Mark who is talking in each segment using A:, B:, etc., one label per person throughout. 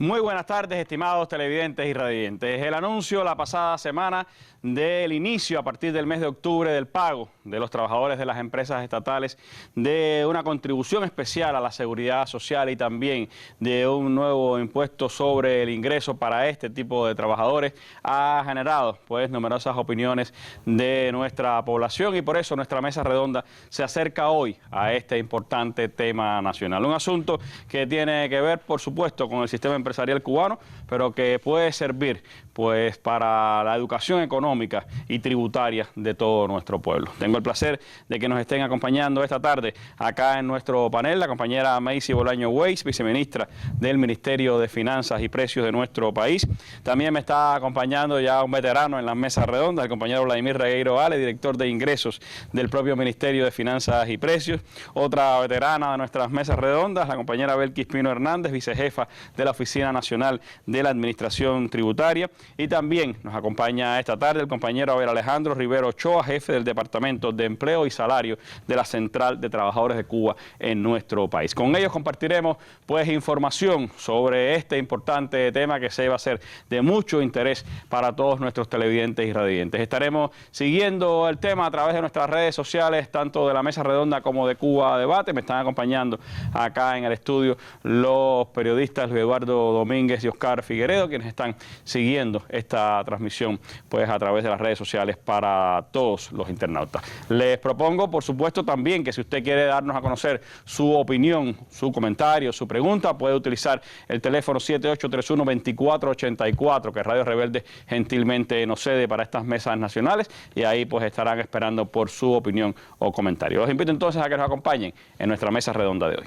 A: Muy buenas tardes, estimados televidentes y radiantes. El anuncio la pasada semana del inicio a partir del mes de octubre del pago de los trabajadores de las empresas estatales de una contribución especial a la seguridad social y también de un nuevo impuesto sobre el ingreso para este tipo de trabajadores ha generado pues numerosas opiniones de nuestra población y por eso nuestra mesa redonda se acerca hoy a este importante tema nacional. Un asunto que tiene que ver, por supuesto, con el sistema empresarial cubano, pero que puede servir pues para la educación económica y tributaria de todo nuestro pueblo. Tengo el placer de que nos estén acompañando esta tarde acá en nuestro panel la compañera Macy Bolaño Weiss, viceministra del Ministerio de Finanzas y Precios de nuestro país. También me está acompañando ya un veterano en la mesa redonda, el compañero Vladimir Regueiro Vale, director de ingresos del propio Ministerio de Finanzas y Precios. Otra veterana de nuestras mesas redondas, la compañera Belkis Pino Hernández, vicejefa de la Oficina Nacional de la Administración Tributaria. Y también nos acompaña esta tarde el compañero Abel Alejandro Rivero Ochoa, jefe del Departamento de Empleo y Salario de la Central de Trabajadores de Cuba en nuestro país. Con ellos compartiremos pues información sobre este importante tema que se va a ser de mucho interés para todos nuestros televidentes y radiantes. Estaremos siguiendo el tema a través de nuestras redes sociales, tanto de la Mesa Redonda como de Cuba Debate. Me están acompañando acá en el estudio los periodistas Luis Eduardo Domínguez y Oscar Figueredo, quienes están siguiendo esta transmisión pues a través de las redes sociales para todos los internautas. Les propongo, por supuesto, también que si usted quiere darnos a conocer su opinión, su comentario, su pregunta, puede utilizar el teléfono 7831-2484 que Radio Rebelde gentilmente nos cede para estas mesas nacionales y ahí pues estarán esperando por su opinión o comentario. Los invito entonces a que nos acompañen en nuestra mesa redonda de hoy.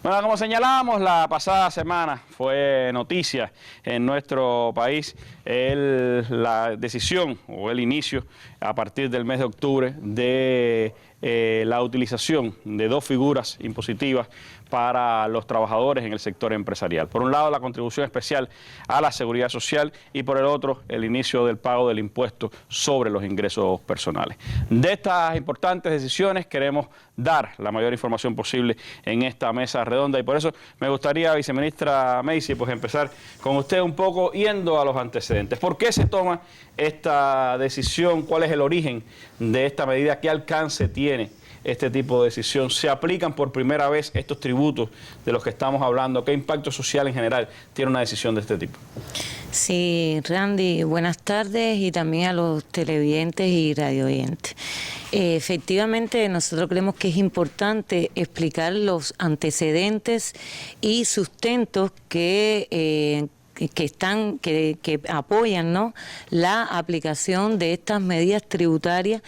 A: Bueno, como señalábamos, la pasada semana fue noticia en nuestro país la decisión o el inicio a partir del mes de octubre de la utilización de dos figuras impositivas para los trabajadores en el sector empresarial. Por un lado, la contribución especial a la seguridad social y por el otro, el inicio del pago del impuesto sobre los ingresos personales. De estas importantes decisiones queremos dar la mayor información posible en esta mesa redonda y por eso me gustaría, viceministra Macy, pues empezar con usted un poco yendo a los antecedentes. ¿Por qué se toma esta decisión? ¿Cuál es el origen de esta medida? ¿Qué alcance tiene este tipo de decisión? ¿Se aplican por primera vez estos tributos de los que estamos hablando? ¿Qué impacto social en general tiene una decisión de este tipo?
B: Sí, Randy, buenas tardes y también a los televidentes y radioyentes. Efectivamente, nosotros creemos que es importante explicar los antecedentes y sustentos que apoyan, ¿no?, la aplicación de estas medidas tributarias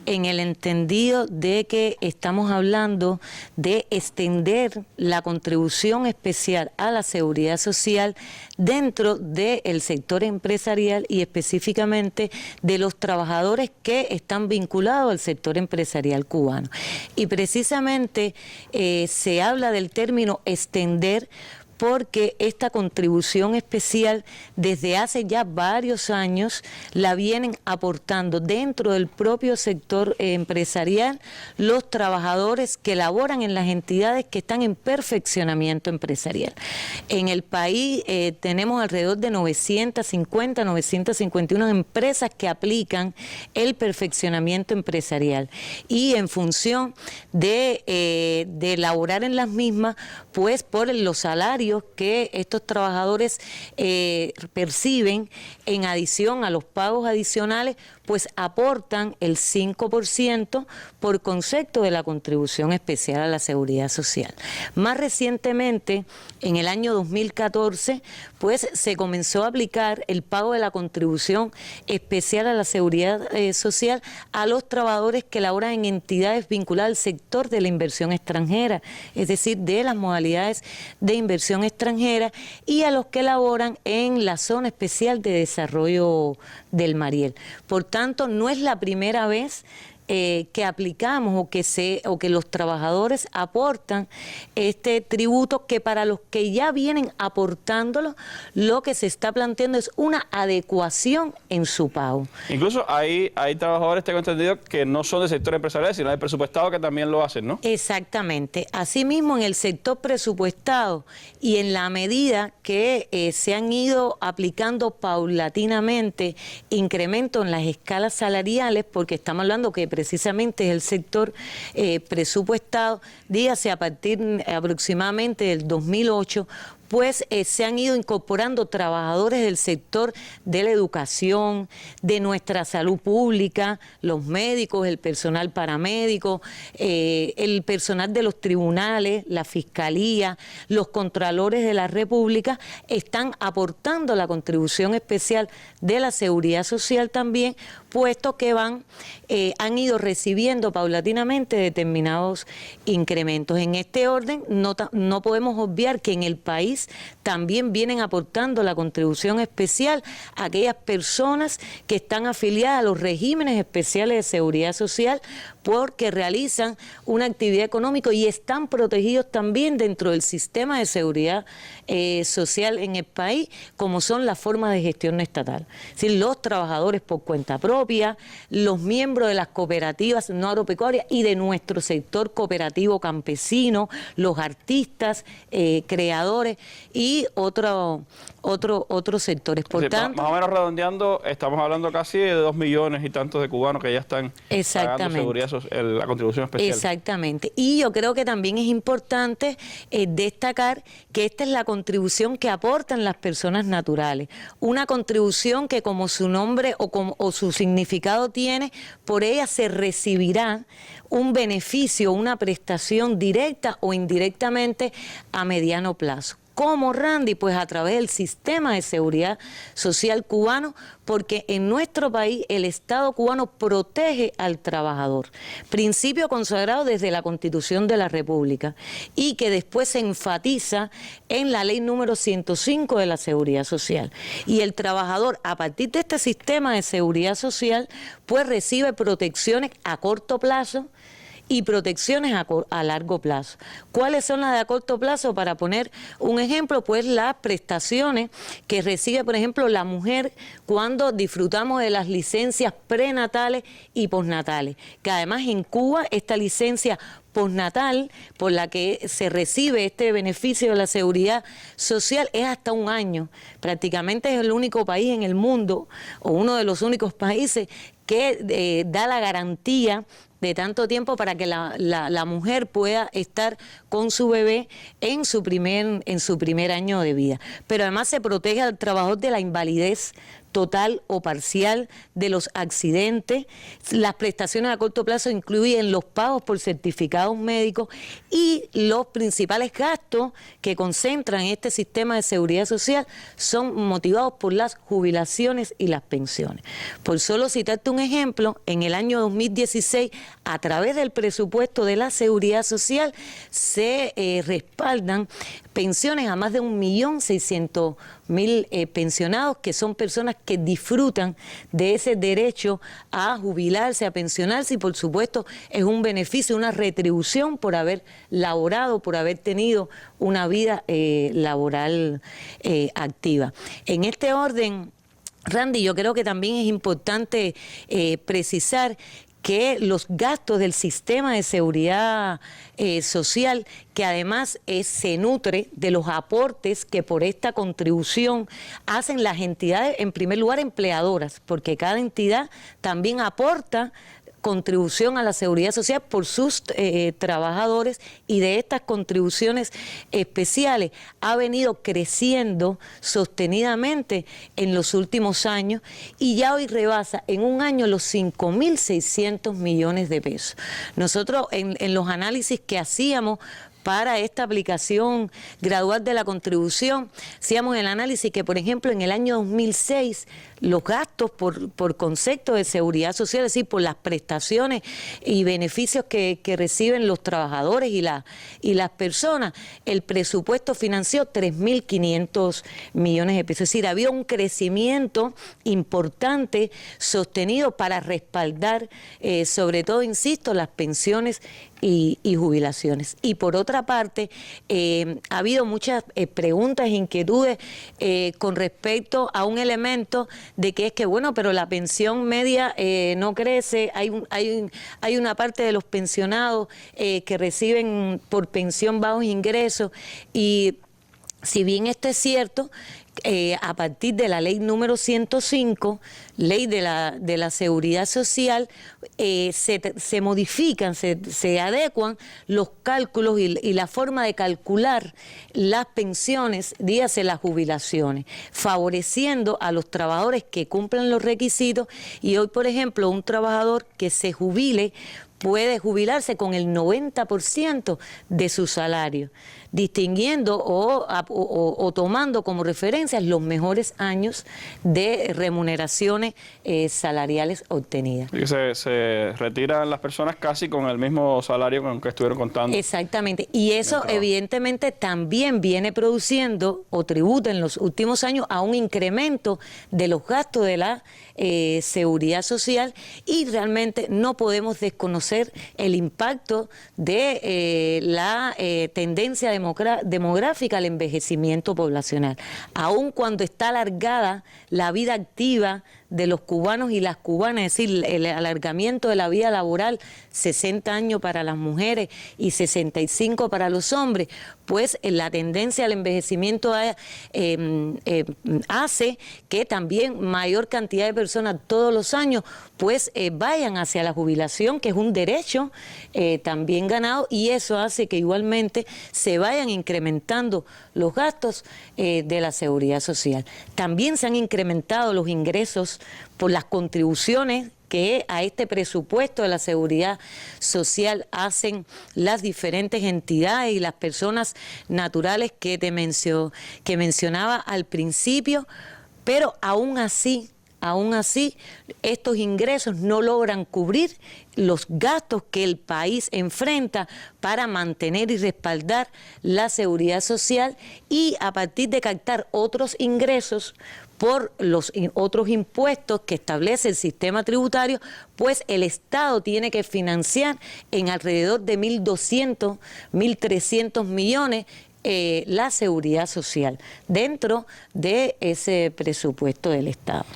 B: en el entendido de que estamos hablando de extender la contribución especial a la seguridad social dentro del sector empresarial y específicamente de los trabajadores que están vinculados al sector empresarial cubano. Y precisamente se habla del término extender porque esta contribución especial desde hace ya varios años la vienen aportando dentro del propio sector empresarial los trabajadores que laboran en las entidades que están en perfeccionamiento empresarial. En el país tenemos alrededor de 950, 951 empresas que aplican el perfeccionamiento empresarial y en función de laborar en las mismas, pues por los salarios que estos trabajadores perciben en adición a los pagos adicionales, pues aportan el 5% por concepto de la contribución especial a la seguridad social. Más recientemente, en el año 2014, pues se comenzó a aplicar el pago de la contribución especial a la seguridad social a los trabajadores que laboran en entidades vinculadas al sector de la inversión extranjera, es decir, de las modalidades de inversión extranjera, y a los que laboran en la zona especial de desarrollo del Mariel. Por tanto, no es la primera vez que aplicamos o que los trabajadores aportan este tributo, que para los que ya vienen aportándolo, lo que se está planteando es una adecuación en su pago.
A: Incluso hay trabajadores, tengo entendido, que no son del sector empresarial, sino del presupuestado, que también lo hacen, ¿no?
B: Exactamente. Asimismo, en el sector presupuestado y en la medida que se han ido aplicando paulatinamente incremento en las escalas salariales, porque estamos hablando que precisamente es el sector presupuestado, dígase a partir aproximadamente del 2008, pues se han ido incorporando trabajadores del sector de la educación, de nuestra salud pública, los médicos, el personal paramédico, el personal de los tribunales, la fiscalía, los contralores de la República, están aportando la contribución especial de la Seguridad Social también, puesto que han ido recibiendo paulatinamente determinados incrementos. En este orden, no podemos obviar que en el país también vienen aportando la contribución especial a aquellas personas que están afiliadas a los regímenes especiales de seguridad social, porque realizan una actividad económica y están protegidos también dentro del sistema de seguridad social en el país, como son las formas de gestión estatal. Es decir, los trabajadores por cuenta propia, los miembros de las cooperativas no agropecuarias y de nuestro sector cooperativo campesino, los artistas, creadores y otros sectores. Por tanto,
A: más o menos redondeando, estamos hablando casi de 2 millones y tantos de cubanos que ya están pagando seguridad social, la contribución especial.
B: Exactamente. Y yo creo que también es importante destacar que esta es la contribución que aportan las personas naturales. Una contribución que, como su nombre o su significado tiene, por ella se recibirá un beneficio, una prestación directa o indirectamente a mediano plazo. ¿Cómo, Randy? Pues a través del sistema de seguridad social cubano, porque en nuestro país el Estado cubano protege al trabajador, principio consagrado desde la Constitución de la República y que después se enfatiza en la ley número 105 de la Seguridad Social. Y el trabajador, a partir de este sistema de seguridad social, pues recibe protecciones a corto plazo y protecciones a largo plazo. ¿Cuáles son las de a corto plazo? Para poner un ejemplo, pues las prestaciones que recibe, por ejemplo, la mujer cuando disfrutamos de las licencias prenatales y postnatales, que además en Cuba esta licencia postnatal por la que se recibe este beneficio de la seguridad social es hasta un año. Prácticamente es el único país en el mundo, o uno de los únicos países, que da la garantía de tanto tiempo para que la mujer pueda estar con su bebé en su primer año de vida. Pero además se protege al trabajador de la invalidez total o parcial, de los accidentes. Las prestaciones a corto plazo incluyen los pagos por certificados médicos y los principales gastos que concentran este sistema de seguridad social son motivados por las jubilaciones y las pensiones. Por solo citarte un ejemplo, en el año 2016, a través del presupuesto de la seguridad social, se respaldan pensiones a más de 1.600.000 pensionados, que son personas que disfrutan de ese derecho a jubilarse, a pensionarse, y por supuesto es un beneficio, una retribución por haber laborado, por haber tenido una vida laboral activa. En este orden, Randy, yo creo que también es importante precisar que los gastos del sistema de seguridad social, que además se nutre de los aportes que por esta contribución hacen las entidades, en primer lugar empleadoras, porque cada entidad también aporta contribución a la seguridad social por sus trabajadores, y de estas contribuciones especiales ha venido creciendo sostenidamente en los últimos años y ya hoy rebasa en un año los 5.600 millones de pesos. Nosotros en los análisis que hacíamos para esta aplicación gradual de la contribución, hacíamos el análisis que, por ejemplo, en el año 2006 los gastos por concepto de seguridad social, es decir, por las prestaciones y beneficios que reciben los trabajadores y las personas. El presupuesto financió 3.500 millones de pesos. Es decir, había un crecimiento importante sostenido para respaldar, sobre todo, insisto, las pensiones y jubilaciones. Y por otra parte, ha habido muchas preguntas e inquietudes con respecto a un elemento de que es que, bueno, pero la pensión media no crece, hay una parte de los pensionados que reciben por pensión bajos ingresos, y si bien esto es cierto, a partir de la ley número 105, ley de la seguridad social, se modifican, se adecuan los cálculos y la forma de calcular las pensiones, dígase las jubilaciones, favoreciendo a los trabajadores que cumplen los requisitos. Y hoy, por ejemplo, un trabajador que se jubile puede jubilarse con el 90% de su salario, distinguiendo o tomando como referencias los mejores años de remuneraciones salariales obtenidas.
A: Y se retiran las personas casi con el mismo salario con el que estuvieron contando.
B: Exactamente, y eso evidentemente también viene produciendo o tributa en los últimos años a un incremento de los gastos de la seguridad social, y realmente no podemos desconocer el impacto de la tendencia demográfica al envejecimiento poblacional. Aun cuando está alargada la vida activa de los cubanos y las cubanas, es decir, el alargamiento de la vida laboral, 60 años para las mujeres y 65 para los hombres, pues la tendencia al envejecimiento hace que también mayor cantidad de personas todos los años pues vayan hacia la jubilación, que es un derecho también ganado, y eso hace que igualmente se vayan incrementando los gastos de la seguridad social. También se han incrementado los ingresos por las contribuciones que a este presupuesto de la seguridad social hacen las diferentes entidades y las personas naturales que mencionaba al principio, pero aún así, estos ingresos no logran cubrir los gastos que el país enfrenta para mantener y respaldar la seguridad social, y a partir de captar otros ingresos por los otros impuestos que establece el sistema tributario, pues el Estado tiene que financiar en alrededor de 1.200, 1.300 millones la seguridad social dentro de ese presupuesto del Estado.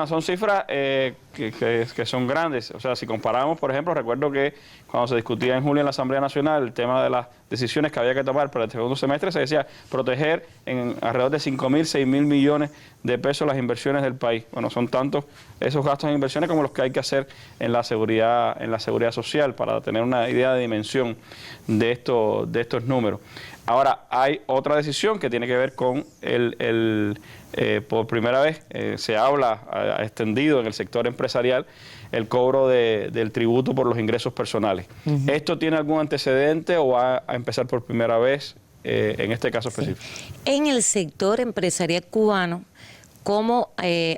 A: Son cifras que son grandes. O sea, si comparamos, por ejemplo, recuerdo que cuando se discutía en julio en la Asamblea Nacional el tema de las decisiones que había que tomar para el segundo semestre, se decía proteger en alrededor de 5.000, 6.000 millones de pesos las inversiones del país. Bueno, son tantos esos gastos en inversiones como los que hay que hacer en la seguridad social, para tener una idea de dimensión de estos números. Ahora, hay otra decisión que tiene que ver con por primera vez se habla extendido en el sector empresarial el cobro del tributo por los ingresos personales. ¿Esto tiene algún antecedente o va a empezar por primera vez en este caso específico?
B: Sí. En el sector empresarial cubano, como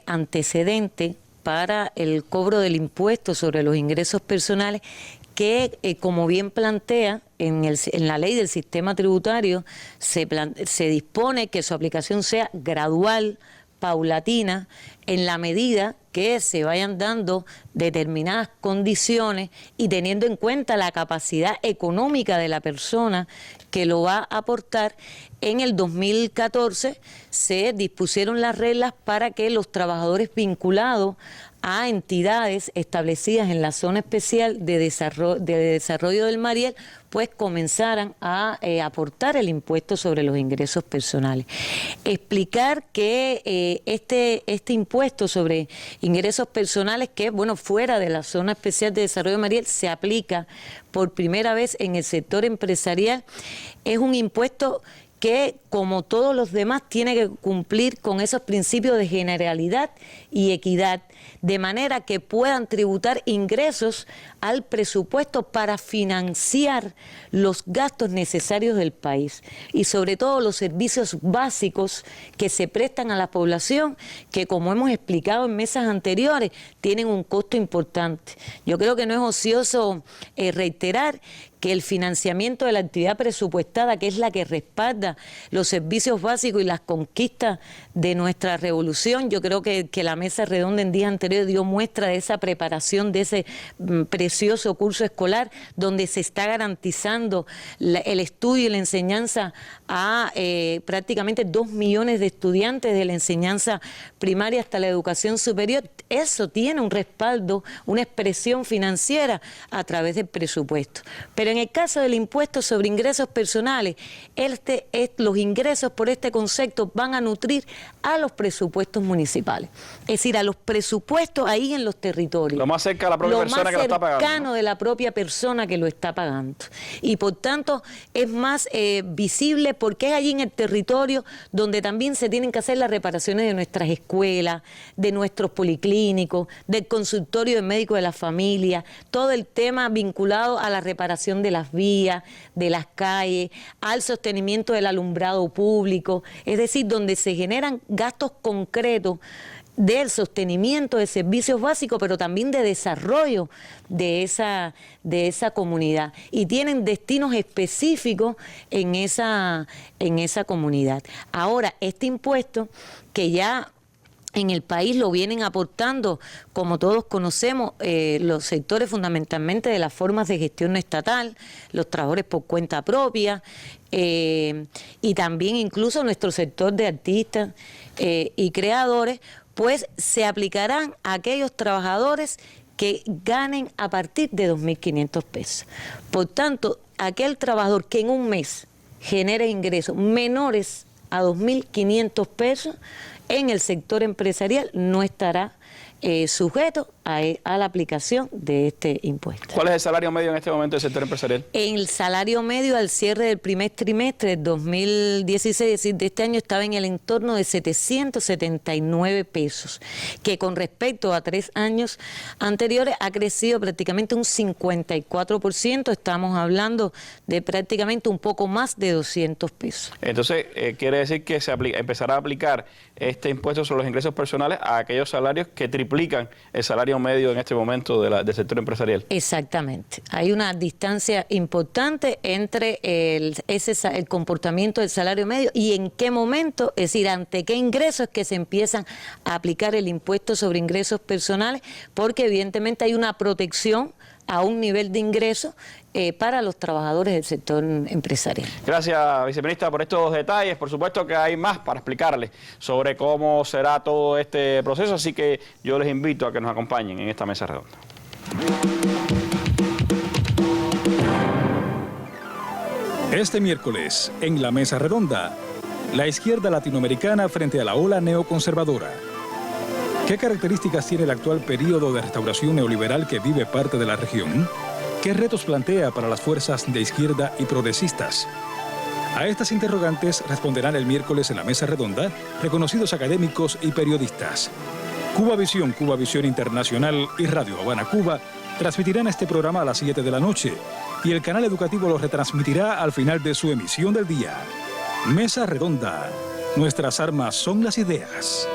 B: antecedente para el cobro del impuesto sobre los ingresos personales, que como bien plantea en la ley del sistema tributario, se dispone que su aplicación sea gradual, paulatina, en la medida que se vayan dando determinadas condiciones y teniendo en cuenta la capacidad económica de la persona que lo va a aportar. En el 2014 se dispusieron las reglas para que los trabajadores vinculados a entidades establecidas en la zona especial de desarrollo del Mariel, pues comenzaran a aportar el impuesto sobre los ingresos personales. Explicar que este impuesto sobre ingresos personales, que bueno, fuera de la zona especial de desarrollo del Mariel, se aplica por primera vez en el sector empresarial, es un impuesto que, como todos los demás, tiene que cumplir con esos principios de generalidad y equidad, de manera que puedan tributar ingresos al presupuesto para financiar los gastos necesarios del país y sobre todo los servicios básicos que se prestan a la población, que, como hemos explicado en mesas anteriores, tienen un costo importante. Yo creo que no es ocioso reiterar que el financiamiento de la actividad presupuestada, que es la que respalda los servicios básicos y las conquistas de nuestra revolución, yo creo que la mesa redonda en días anteriores dio muestra de esa preparación, de ese precioso curso escolar, donde se está garantizando el estudio y la enseñanza a prácticamente 2 millones de estudiantes de la enseñanza primaria hasta la educación superior. Eso tiene un respaldo, una expresión financiera a través del presupuesto. Pero en el caso del impuesto sobre ingresos personales, los ingresos por este concepto van a nutrir a los presupuestos municipales. Es decir, a los presupuestos ahí en los territorios.
A: Lo más cerca de la propia persona que lo está pagando.
B: Lo más cercano de la propia persona que lo está pagando. Y por tanto es más visible porque es allí en el territorio donde también se tienen que hacer las reparaciones de nuestras escuelas, de nuestros policlínicos, del consultorio de médico de la familia, todo el tema vinculado a la reparación de las vías, de las calles, al sostenimiento del alumbrado público, es decir, donde se generan gastos concretos del sostenimiento de servicios básicos, pero también de desarrollo de esa comunidad, y tienen destinos específicos en esa comunidad. Ahora, este impuesto, que ya en el país lo vienen aportando, como todos conocemos, los sectores fundamentalmente de las formas de gestión estatal, los trabajadores por cuenta propia, y también incluso nuestro sector de artistas y creadores, pues se aplicarán a aquellos trabajadores que ganen a partir de 2.500 pesos. Por tanto, aquel trabajador que en un mes genere ingresos menores a 2.500 pesos, en el sector empresarial no estará sujeto a la aplicación de este impuesto.
A: ¿Cuál es el salario medio en este momento del sector empresarial?
B: El salario medio al cierre del primer trimestre del 2016, es decir, de este año, estaba en el entorno de 779 pesos, que con respecto a 3 años anteriores ha crecido prácticamente un 54%, estamos hablando de prácticamente un poco más de 200 pesos.
A: Entonces, quiere decir que empezará a aplicar este impuesto sobre los ingresos personales a aquellos salarios que triplican el salario medio en este momento del sector empresarial.
B: Exactamente. Hay una distancia importante entre el comportamiento del salario medio y en qué momento, es decir, ante qué ingresos es que se empiezan a aplicar el impuesto sobre ingresos personales, porque evidentemente hay una protección a un nivel de ingreso para los trabajadores del sector empresarial.
A: Gracias, viceministra, por estos detalles. Por supuesto que hay más para explicarles sobre cómo será todo este proceso, así que yo les invito a que nos acompañen en esta mesa redonda.
C: Este miércoles, en la mesa redonda, la izquierda latinoamericana frente a la ola neoconservadora. ¿Qué características tiene el actual periodo de restauración neoliberal que vive parte de la región? ¿Qué retos plantea para las fuerzas de izquierda y progresistas? A estas interrogantes responderán el miércoles en la mesa redonda reconocidos académicos y periodistas. Cuba Visión Internacional y Radio Habana Cuba transmitirán este programa a las 7 de la noche y el canal educativo lo retransmitirá al final de su emisión del día. Mesa redonda. Nuestras armas son las ideas.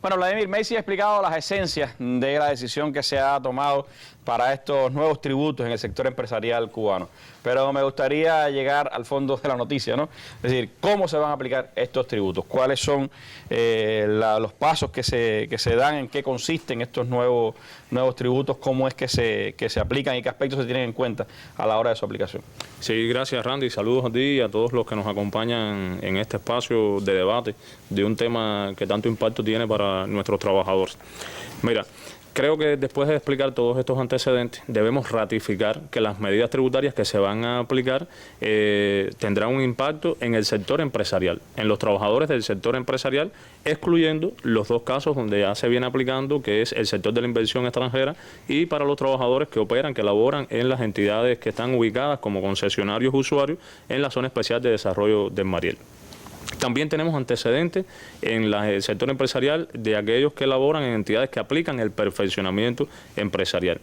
A: Bueno, Vladimir Messi ha explicado las esencias de la decisión que se ha tomado para estos nuevos tributos en el sector empresarial cubano. Pero me gustaría llegar al fondo de la noticia, ¿no? Es decir, ¿cómo se van a aplicar estos tributos? ¿Cuáles son los pasos que se dan? ¿En qué consisten estos nuevos tributos? ¿Cómo es que se aplican y qué aspectos se tienen en cuenta a la hora de su aplicación?
D: Sí, gracias, Randy. Saludos a ti y a todos los que nos acompañan en este espacio de debate de un tema que tanto impacto tiene para nuestros trabajadores. Mira, Creo que después de explicar todos estos antecedentes, debemos ratificar que las medidas tributarias que se van a aplicar tendrán un impacto en el sector empresarial, en los trabajadores del sector empresarial, excluyendo los dos casos donde ya se viene aplicando, que es el sector de la inversión extranjera y para los trabajadores que operan, que laboran en las entidades que están ubicadas como concesionarios usuarios en la Zona Especial de Desarrollo del Mariel. También tenemos antecedentes en el sector empresarial de aquellos que laboran en entidades que aplican el perfeccionamiento empresarial.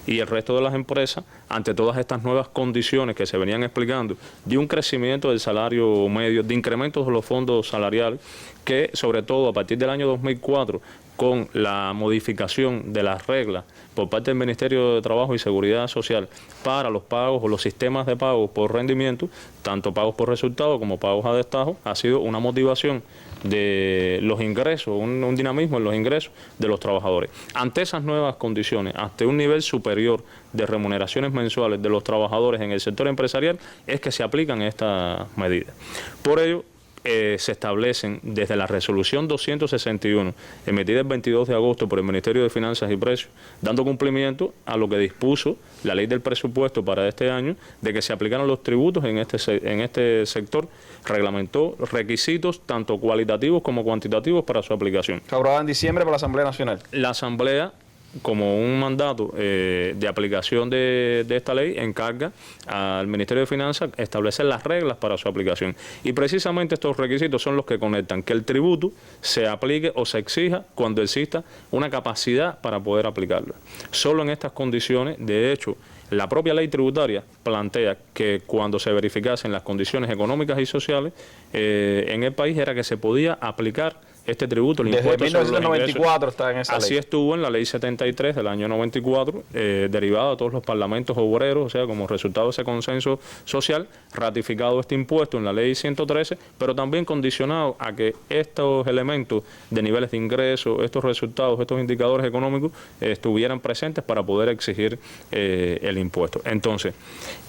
D: Y el resto de las empresas, ante todas estas nuevas condiciones que se venían explicando, de un crecimiento del salario medio, de incrementos de los fondos salariales, que sobre todo a partir del año 2004, con la modificación de las reglas por parte del Ministerio de Trabajo y Seguridad Social para los pagos o los sistemas de pago por rendimiento, tanto pagos por resultado como pagos a destajo, ha sido una motivación de los ingresos, un dinamismo en los ingresos de los trabajadores. Ante esas nuevas condiciones, ante un nivel superior de remuneraciones mensuales de los trabajadores en el sector empresarial, es que se aplican estas medidas. Por ello, se establecen desde la resolución 261, emitida el 22 de agosto por el Ministerio de Finanzas y Precios, dando cumplimiento a lo que dispuso la ley del presupuesto para este año, de que se aplicaran los tributos en este sector, reglamentó requisitos tanto cualitativos como cuantitativos para su aplicación.
A: Fue aprobada en diciembre por la Asamblea Nacional.
D: La Asamblea, como un mandato de aplicación de esta ley, encarga al Ministerio de Finanzas establecer las reglas para su aplicación. Y precisamente estos requisitos son los que conectan que el tributo se aplique o se exija cuando exista una capacidad para poder aplicarlo. Solo en estas condiciones, de hecho, la propia ley tributaria plantea que cuando se verificasen las condiciones económicas y sociales en el país era que se podía aplicar este tributo, el
A: desde
D: impuesto
A: 1994 está en esa ley.
D: Así estuvo en la ley 73 del año 94, derivado de todos los parlamentos obreros, o sea, como resultado de ese consenso social, ratificado este impuesto en la ley 113, pero también condicionado a que estos elementos de niveles de ingreso, estos resultados, estos indicadores económicos estuvieran presentes para poder exigir el impuesto. Entonces,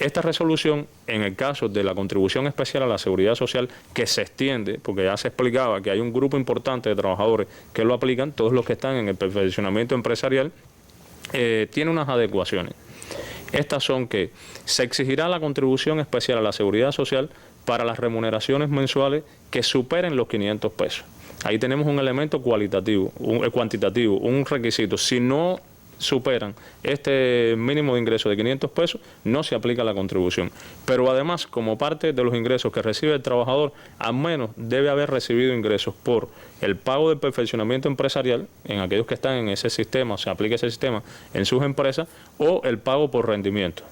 D: esta resolución, en el caso de la contribución especial a la seguridad social, que se extiende, porque ya se explicaba que hay un grupo importante de trabajadores que lo aplican, todos los que están en el perfeccionamiento empresarial, tiene unas adecuaciones. Estas son que se exigirá la contribución especial a la seguridad social para las remuneraciones mensuales que superen los 500 pesos. Ahí tenemos un elemento cuantitativo, un requisito. Si no superan este mínimo de ingreso de 500 pesos, no se aplica la contribución. Pero además, como parte de los ingresos que recibe el trabajador, al menos debe haber recibido ingresos por el pago del perfeccionamiento empresarial, en aquellos que están en ese sistema, se aplica ese sistema en sus empresas, o el pago por rendimiento.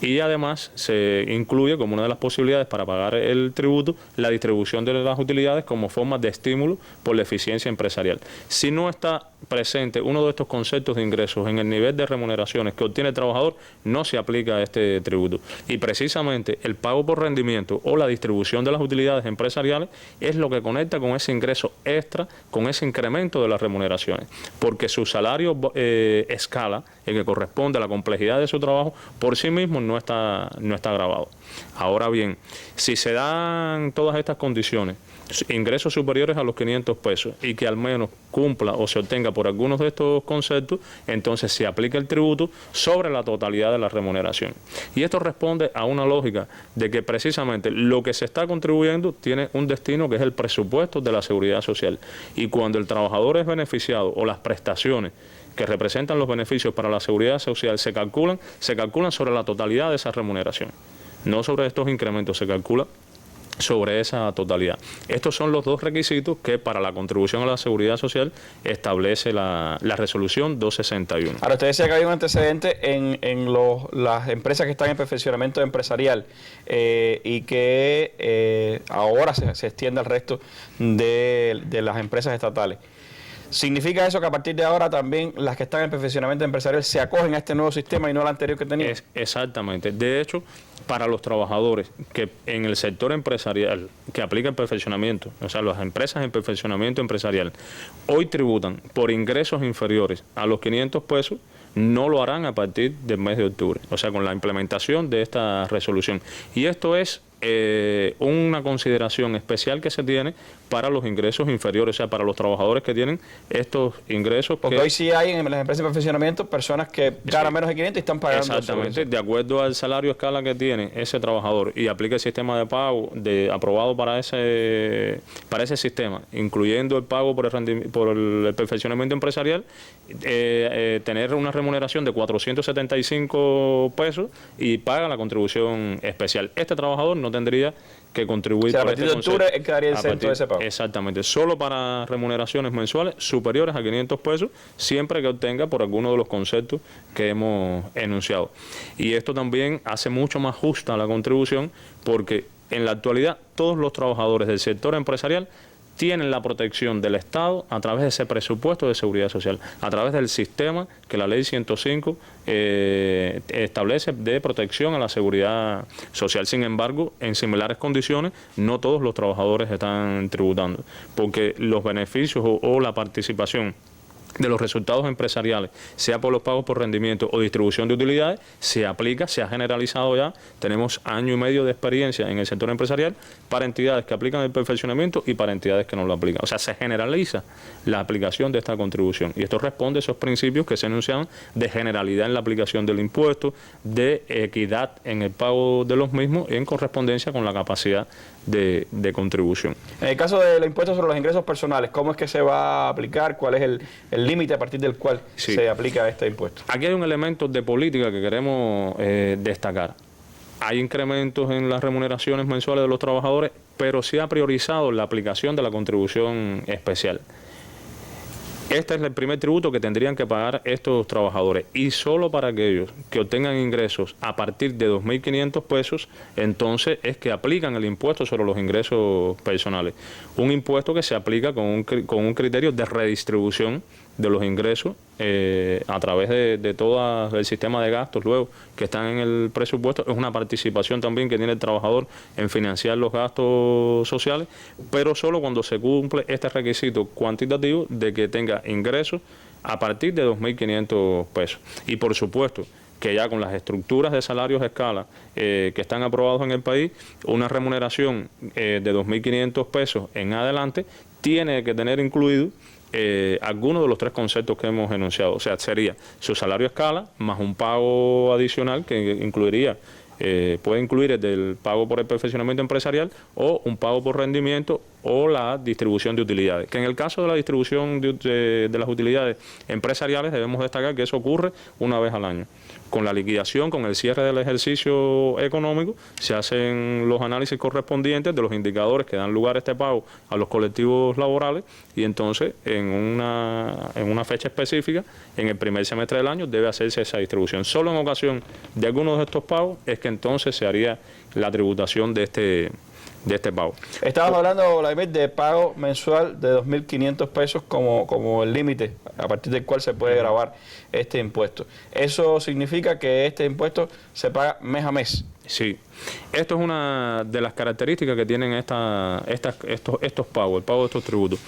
D: Y además se incluye como una de las posibilidades para pagar el tributo la distribución de las utilidades como forma de estímulo por la eficiencia empresarial. Si no está presente uno de estos conceptos de ingresos en el nivel de remuneraciones que obtiene el trabajador, no se aplica este tributo. Y precisamente el pago por rendimiento o la distribución de las utilidades empresariales es lo que conecta con ese ingreso extra, con ese incremento de las remuneraciones, porque su salario escala, el que corresponde a la complejidad de su trabajo, por sí mismo no está grabado. Ahora bien, si se dan todas estas condiciones, ingresos superiores a los 500 pesos y que al menos cumpla o se obtenga por algunos de estos conceptos, entonces se aplica el tributo sobre la totalidad de la remuneración. Y esto responde a una lógica de que precisamente lo que se está contribuyendo tiene un destino que es el presupuesto de la seguridad social. Y cuando el trabajador es beneficiado o las prestaciones que representan los beneficios para la seguridad social se calculan sobre la totalidad de esa remuneración, no sobre estos incrementos, se calcula sobre esa totalidad. Estos son los dos requisitos que para la contribución a la seguridad social establece la resolución 261.
A: Ahora, usted decía que hay un antecedente en las empresas que están en perfeccionamiento empresarial y que ahora se extiende al resto de las empresas estatales. ¿Significa eso que a partir de ahora también las que están en perfeccionamiento empresarial se acogen a este nuevo sistema y no al anterior que tenían?
D: Exactamente. De hecho, para los trabajadores que en el sector empresarial que aplican perfeccionamiento, o sea, las empresas en perfeccionamiento empresarial, hoy tributan por ingresos inferiores a los 500 pesos, no lo harán a partir del mes de octubre, o sea, con la implementación de esta resolución. Y esto es una consideración especial que se tiene para los ingresos inferiores, o sea, para los trabajadores que tienen estos ingresos.
A: Porque hoy sí hay en las empresas de perfeccionamiento personas que ganan menos de 500 y están pagando.
D: Exactamente, de acuerdo al salario escala que tiene ese trabajador y aplica el sistema de pago aprobado para ese sistema, incluyendo el pago por el perfeccionamiento empresarial, tener una remuneración de 475 pesos y paga la contribución especial. Este trabajador no tendría que contribuir.
A: O sea, a partir de octubre él quedaría exento de ese pago.
D: Exactamente, solo para remuneraciones mensuales superiores a 500 pesos, siempre que obtenga por alguno de los conceptos que hemos enunciado. Y esto también hace mucho más justa la contribución, porque en la actualidad todos los trabajadores del sector empresarial tienen la protección del Estado a través de ese presupuesto de seguridad social, a través del sistema que la Ley 105 establece de protección a la seguridad social. Sin embargo, en similares condiciones, no todos los trabajadores están tributando, porque los beneficios o la participación de los resultados empresariales, sea por los pagos por rendimiento o distribución de utilidades, se aplica, se ha generalizado ya. Tenemos año y medio de experiencia en el sector empresarial para entidades que aplican el perfeccionamiento y para entidades que no lo aplican. O sea, se generaliza la aplicación de esta contribución y esto responde a esos principios que se enunciaban de generalidad en la aplicación del impuesto, de equidad en el pago de los mismos en correspondencia con la capacidad de contribución.
A: En el caso del impuesto sobre los ingresos personales, ¿cómo es que se va a aplicar? ¿Cuál es el límite a partir del cual se aplica este impuesto?
D: Aquí hay un elemento de política que queremos destacar. Hay incrementos en las remuneraciones mensuales de los trabajadores, pero se ha priorizado la aplicación de la contribución especial. Este es el primer tributo que tendrían que pagar estos trabajadores, y solo para aquellos que obtengan ingresos a partir de 2.500 pesos, entonces es que aplican el impuesto sobre los ingresos personales. Un impuesto que se aplica con un criterio de redistribución de los ingresos a través de todo el sistema de gastos luego que están en el presupuesto. Es una participación también que tiene el trabajador en financiar los gastos sociales, pero solo cuando se cumple este requisito cuantitativo de que tenga ingresos a partir de 2.500 pesos. Y por supuesto que ya con las estructuras de salarios a escala que están aprobados en el país, una remuneración de 2.500 pesos en adelante tiene que tener incluido algunos de los tres conceptos que hemos enunciado. O sea, sería su salario a escala más un pago adicional que incluiría, puede incluir el del pago por el perfeccionamiento empresarial o un pago por rendimiento o la distribución de utilidades. Que en el caso de la distribución de las utilidades empresariales debemos destacar que eso ocurre una vez al año. Con la liquidación, con el cierre del ejercicio económico, se hacen los análisis correspondientes de los indicadores que dan lugar a este pago a los colectivos laborales y entonces en una fecha específica, en el primer semestre del año, debe hacerse esa distribución. Solo en ocasión de algunos de estos pagos es que entonces se haría la tributación de este pago.
A: Estabas hablando, Vladimir, de pago mensual de 2.500 pesos como el límite a partir del cual se puede gravar este impuesto. ¿Eso significa que este impuesto se paga mes a mes?
D: Sí. Esto es una de las características que tienen estos pagos, el pago de estos tributos.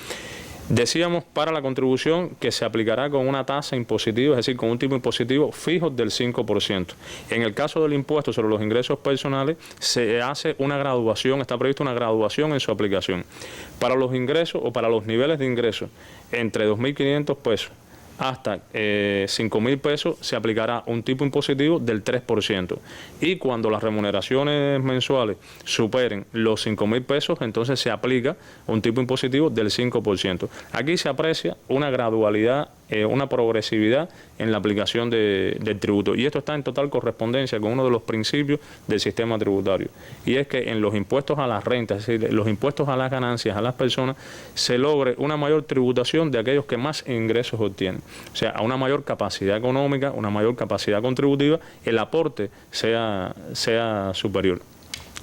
D: Decíamos para la contribución que se aplicará con una tasa impositiva, es decir, con un tipo impositivo fijo del 5%. En el caso del impuesto sobre los ingresos personales se hace una graduación, está prevista una graduación en su aplicación. Para los ingresos o para los niveles de ingresos entre 2.500 pesos hasta 5.000 pesos se aplicará un tipo impositivo del 3%. Y cuando las remuneraciones mensuales superen los 5.000 pesos, entonces se aplica un tipo impositivo del 5%. Aquí se aprecia una gradualidad, una progresividad en la aplicación del tributo. Y esto está en total correspondencia con uno de los principios del sistema tributario. Y es que en los impuestos a las rentas, es decir, los impuestos a las ganancias a las personas, se logre una mayor tributación de aquellos que más ingresos obtienen. O sea, a una mayor capacidad económica, una mayor capacidad contributiva, el aporte sea superior.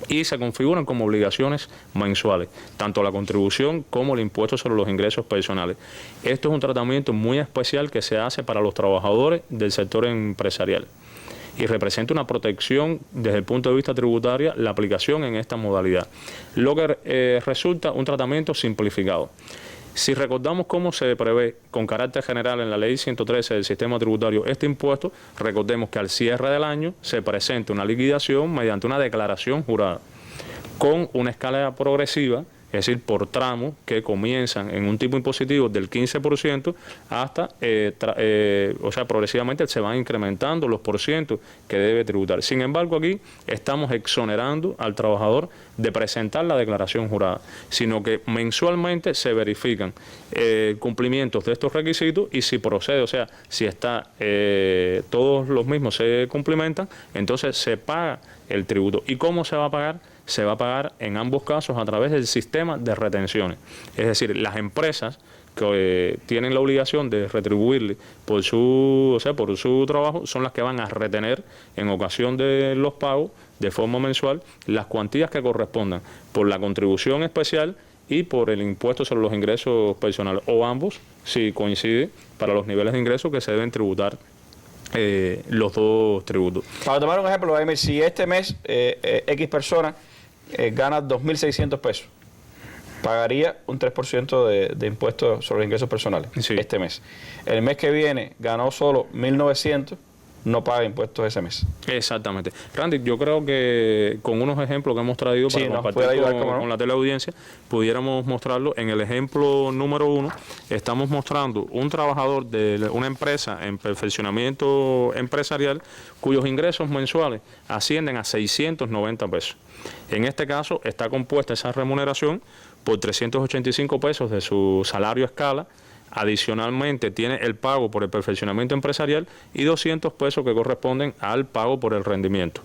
D: Y se configuran como obligaciones mensuales, tanto la contribución como el impuesto sobre los ingresos personales. Esto es un tratamiento muy especial que se hace para los trabajadores del sector empresarial y representa una protección desde el punto de vista tributario la aplicación en esta modalidad, lo que resulta un tratamiento simplificado. Si recordamos cómo se prevé con carácter general en la Ley 113 del Sistema Tributario este impuesto, recordemos que al cierre del año se presenta una liquidación mediante una declaración jurada. con una escala progresiva, es decir, por tramos que comienzan en un tipo impositivo del 15% hasta, o sea, progresivamente se van incrementando los porcientos que debe tributar. Sin embargo, aquí estamos exonerando al trabajador de presentar la declaración jurada, sino que mensualmente se verifican cumplimientos de estos requisitos y si procede, o sea, si está todos los mismos se cumplimentan, entonces se paga el tributo. ¿Y cómo se va a pagar? Se va a pagar en ambos casos a través del sistema de retenciones. Es decir, las empresas que tienen la obligación de retribuirle por su trabajo son las que van a retener en ocasión de los pagos de forma mensual las cuantías que correspondan por la contribución especial y por el impuesto sobre los ingresos personales, o ambos, si coincide, para los niveles de ingresos que se deben tributar los dos tributos.
A: Para tomar un ejemplo, Vladimir, si este mes X persona gana 2.600 pesos, pagaría un 3% de impuestos sobre los ingresos personales este mes. El mes que viene ganó solo 1.900, no paga impuestos ese mes.
D: Exactamente. Randy, yo creo que con unos ejemplos que hemos traído para compartir con la teleaudiencia, pudiéramos mostrarlo. En el ejemplo número 1, estamos mostrando un trabajador de una empresa en perfeccionamiento empresarial cuyos ingresos mensuales ascienden a 690 pesos. En este caso está compuesta esa remuneración por 385 pesos de su salario a escala. Adicionalmente tiene el pago por el perfeccionamiento empresarial y 200 pesos que corresponden al pago por el rendimiento.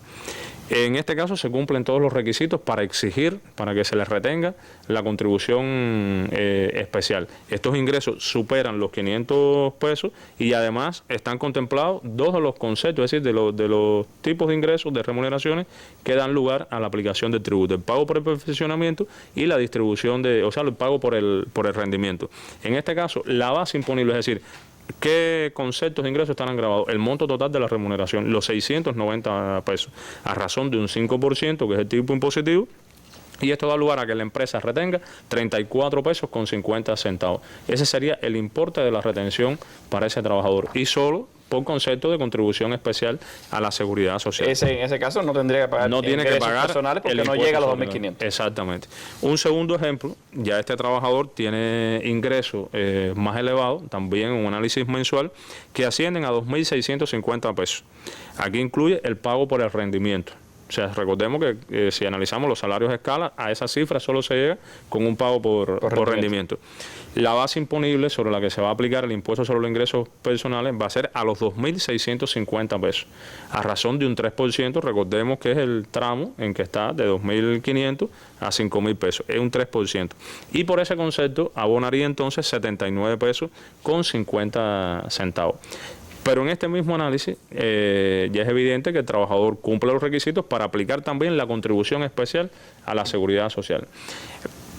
D: En este caso se cumplen todos los requisitos para exigir, para que se les retenga la contribución especial. Estos ingresos superan los 500 pesos y además están contemplados dos de los conceptos, es decir, de los tipos de ingresos, de remuneraciones que dan lugar a la aplicación del tributo. El pago por el perfeccionamiento y la distribución el pago por el rendimiento. En este caso, la base imponible, es decir, ¿qué conceptos de ingresos estarán grabados? El monto total de la remuneración, los 690 pesos, a razón de un 5%, que es el tipo impositivo, y esto da lugar a que la empresa retenga 34 pesos con 50 centavos. Ese sería el importe de la retención para ese trabajador, y solo por concepto de contribución especial a la seguridad social.
A: En ese caso no tendría que pagar personales porque no llega a los 2.500.
D: Exactamente. Un segundo ejemplo, ya este trabajador tiene ingresos más elevados, también un análisis mensual, que ascienden a 2.650 pesos. Aquí incluye el pago por el rendimiento. O sea, recordemos que si analizamos los salarios a escala, a esa cifra solo se llega con un pago por rendimiento. La base imponible sobre la que se va a aplicar el impuesto sobre los ingresos personales va a ser a los 2.650 pesos, a razón de un 3%, recordemos que es el tramo en que está de 2.500 a 5.000 pesos, es un 3%. Y por ese concepto abonaría entonces 79 pesos con 50 centavos. Pero en este mismo análisis ya es evidente que el trabajador cumple los requisitos para aplicar también la contribución especial a la seguridad social.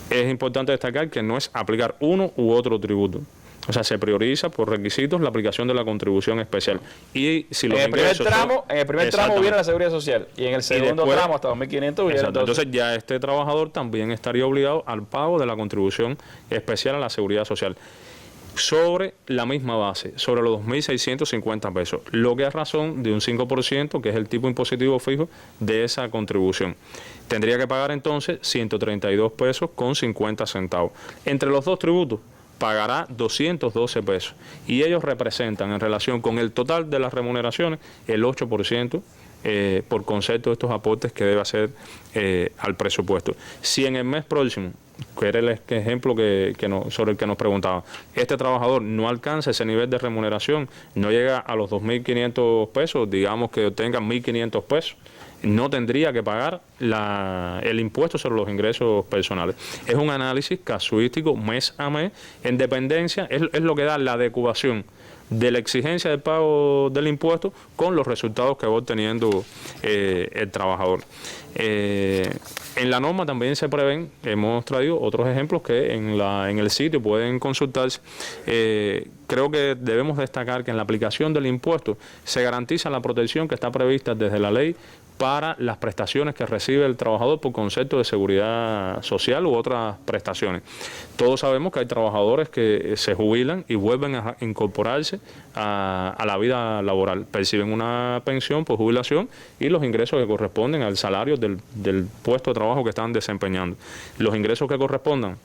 D: Es importante destacar que no es aplicar uno u otro tributo. O sea, se prioriza por requisitos la aplicación de la contribución especial. Y si los
A: en el primer tramo hubiera la seguridad social y en el segundo tramo hasta 2.500 hubiera.
D: Entonces ya este trabajador también estaría obligado al pago de la contribución especial a la seguridad social, sobre la misma base, sobre los 2.650 pesos, lo que es razón de un 5%, que es el tipo impositivo fijo de esa contribución. Tendría que pagar entonces 132 pesos con 50 centavos. Entre los dos tributos pagará 212 pesos y ellos representan en relación con el total de las remuneraciones el 8% por concepto de estos aportes que debe hacer al presupuesto. Si en el mes próximo, que era el ejemplo sobre el que nos preguntaba, este trabajador no alcanza ese nivel de remuneración, no llega a los 2.500 pesos, digamos que obtenga 1.500 pesos, no tendría que pagar el impuesto sobre los ingresos personales. Es un análisis casuístico mes a mes, en dependencia, es lo que da la adecuación de la exigencia del pago del impuesto con los resultados que va obteniendo el trabajador. En la norma también se prevén, hemos traído otros ejemplos que en el sitio pueden consultarse. Creo que debemos destacar que en la aplicación del impuesto se garantiza la protección que está prevista desde la ley para las prestaciones que recibe el trabajador por concepto de seguridad social u otras prestaciones. Todos sabemos que hay trabajadores que se jubilan y vuelven a incorporarse reincorporarse a la vida laboral. Perciben una pensión por jubilación y los ingresos que corresponden al salario del puesto de trabajo que están desempeñando. Los ingresos que correspondan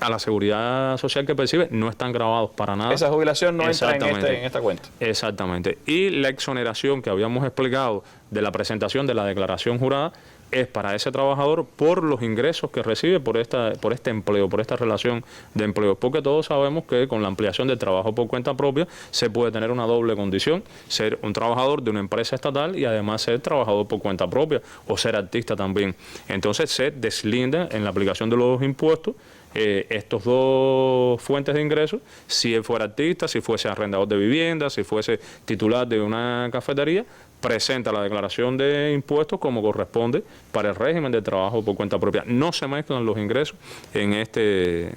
D: a la seguridad social que percibe no están grabados para nada.
A: Esa jubilación no entra en esta cuenta.
D: Exactamente. Y la exoneración que habíamos explicado de la presentación de la declaración jurada es para ese trabajador por los ingresos que recibe por este empleo, por esta relación de empleo. Porque todos sabemos que con la ampliación del trabajo por cuenta propia se puede tener una doble condición: ser un trabajador de una empresa estatal y además ser trabajador por cuenta propia o ser artista también. Entonces se deslinda en la aplicación de los impuestos estos dos fuentes de ingresos. Si él fuera artista, si fuese arrendador de vivienda, si fuese titular de una cafetería, presenta la declaración de impuestos como corresponde para el régimen de trabajo por cuenta propia. No se mezclan los ingresos en este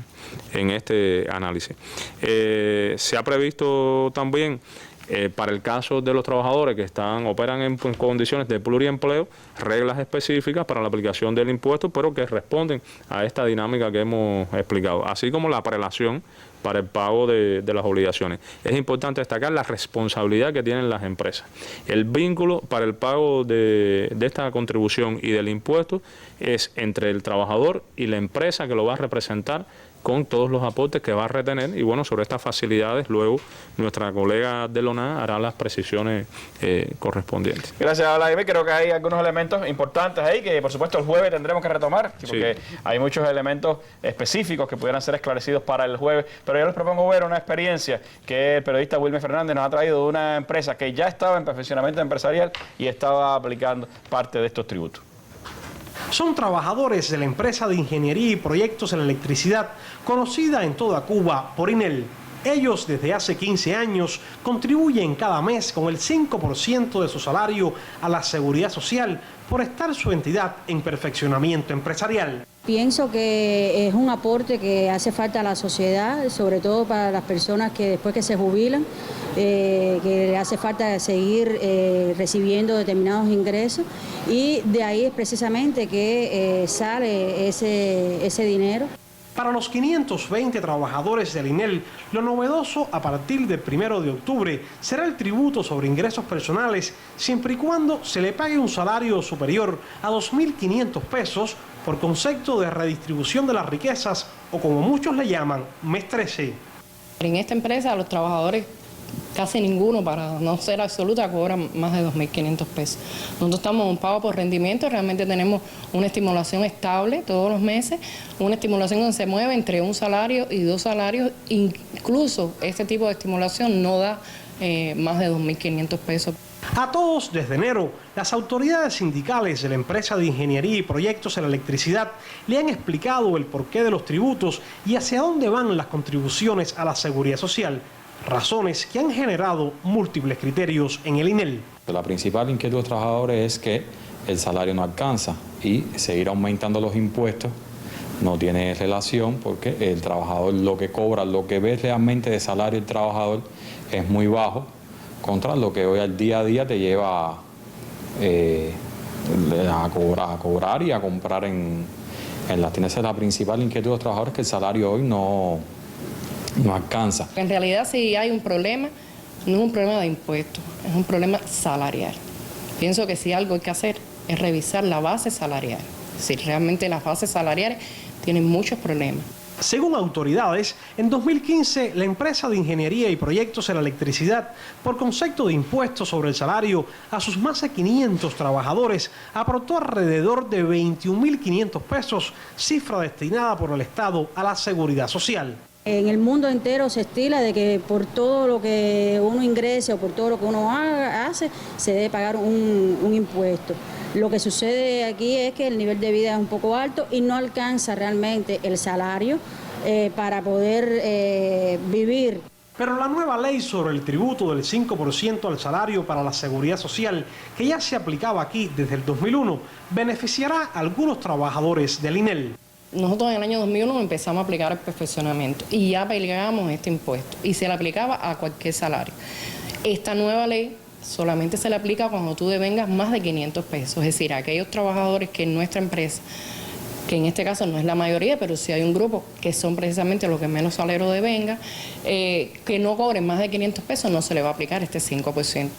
D: análisis. Se ha previsto también para el caso de los trabajadores que operan en condiciones de pluriempleo, reglas específicas para la aplicación del impuesto, pero que responden a esta dinámica que hemos explicado, así como la prelación para el pago de las obligaciones. Es importante destacar la responsabilidad que tienen las empresas. El vínculo para el pago de esta contribución y del impuesto es entre el trabajador y la empresa que lo va a representar, con todos los aportes que va a retener. Y bueno, sobre estas facilidades luego nuestra colega de Lona hará las precisiones correspondientes.
A: Gracias, Vladimir. Creo que hay algunos elementos importantes ahí que por supuesto el jueves tendremos que retomar, porque hay muchos elementos específicos que pudieran ser esclarecidos para el jueves. Pero yo les propongo ver una experiencia que el periodista Wilmer Fernández nos ha traído de una empresa que ya estaba en perfeccionamiento empresarial y estaba aplicando parte de estos tributos.
E: Son trabajadores de la empresa de ingeniería y proyectos en la electricidad, conocida en toda Cuba por INEL. Ellos desde hace 15 años contribuyen cada mes con el 5% de su salario a la seguridad social por estar su entidad en perfeccionamiento empresarial.
F: Pienso que es un aporte que hace falta a la sociedad, sobre todo para las personas que después que se jubilan, que hace falta seguir recibiendo determinados ingresos, y de ahí es precisamente que sale ese dinero.
E: Para los 520 trabajadores del INEL, lo novedoso a partir del 1 de octubre será el tributo sobre ingresos personales, siempre y cuando se le pague un salario superior a 2.500 pesos por concepto de redistribución de las riquezas, o como muchos le llaman, mes 13.
G: En esta empresa los trabajadores, casi ninguno, para no ser absoluta, cobran más de 2.500 pesos. Nosotros estamos en un pago por rendimiento, realmente tenemos una estimulación estable todos los meses, una estimulación donde se mueve entre un salario y 2 salarios, incluso este tipo de estimulación no da más de 2.500 pesos.
E: A todos, desde enero, las autoridades sindicales de la empresa de ingeniería y proyectos en la electricidad le han explicado el porqué de los tributos y hacia dónde van las contribuciones a la seguridad social, razones que han generado múltiples criterios en el INEL.
H: La principal inquietud de los trabajadores es que el salario no alcanza y seguir aumentando los impuestos no tiene relación, porque el trabajador lo que cobra, lo que ve realmente de salario el trabajador es muy bajo contra lo que hoy al día a día te lleva a cobrar y a comprar en las tiendas. Esa es la principal inquietud de los trabajadores, que el salario hoy no alcanza.
G: En realidad, si hay un problema, no es un problema de impuestos, es un problema salarial. Pienso que si algo hay que hacer es revisar la base salarial. Si realmente las bases salariales tienen muchos problemas.
E: Según autoridades, en 2015 la empresa de ingeniería y proyectos en la electricidad, por concepto de impuestos sobre el salario a sus más de 500 trabajadores, aportó alrededor de 21.500 pesos, cifra destinada por el Estado a la seguridad social.
F: En el mundo entero se estila de que por todo lo que uno ingrese o por todo lo que uno hace, se debe pagar un impuesto. Lo que sucede aquí es que el nivel de vida es un poco alto y no alcanza realmente el salario para poder vivir.
E: Pero la nueva ley sobre el tributo del 5% al salario para la seguridad social, que ya se aplicaba aquí desde el 2001, beneficiará a algunos trabajadores del INEL.
G: Nosotros en el año 2001 empezamos a aplicar el perfeccionamiento y ya aplicábamos este impuesto y se le aplicaba a cualquier salario. Esta nueva ley solamente se le aplica cuando tú devengas más de 500 pesos, es decir, a aquellos trabajadores que en nuestra empresa que en este caso no es la mayoría, pero sí hay un grupo que son precisamente los que menos salario devenga, que no cobren más de 500 pesos, no se le va a aplicar este 5%.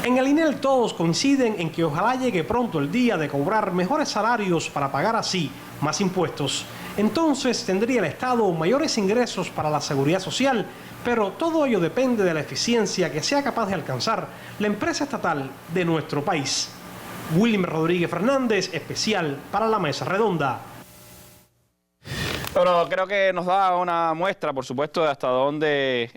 E: En el INEL todos coinciden en que ojalá llegue pronto el día de cobrar mejores salarios para pagar así más impuestos. Entonces tendría el Estado mayores ingresos para la seguridad social, pero todo ello depende de la eficiencia que sea capaz de alcanzar la empresa estatal de nuestro país. William Rodríguez Fernández, especial para la Mesa Redonda.
A: Bueno, creo que nos da una muestra, por supuesto, de hasta dónde